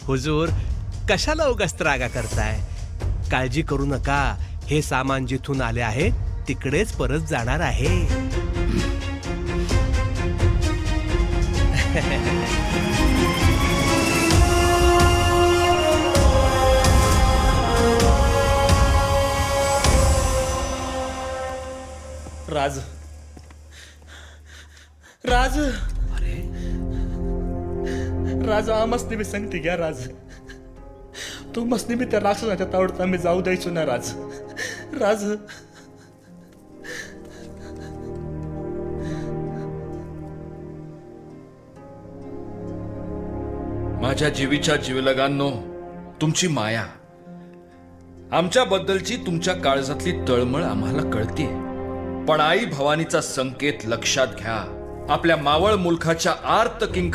हुजूर, कशाला उगाच त्रागा करताय? काळजी करू नका, हे सामान जिथून आले आहे तिकडेच परत जाणार आहे. राज, राज, अरे, राज आमसने मी सांगते घ्या राज. तू मसने मी त्या राक्षसाच्या तावडीत आम्ही जाऊ द्यायचो ना राज. राज, माझ्या जीवीच्या जीवलगांनो, तुमची माया, आमच्याबद्दलची तुमच्या काळजातली तळमळ आम्हाला कळतीये. पण आई भवानीचा संकेत लक्षात घ्या. आपल्या मावळ मुलखाच्या आर्त किंकाळ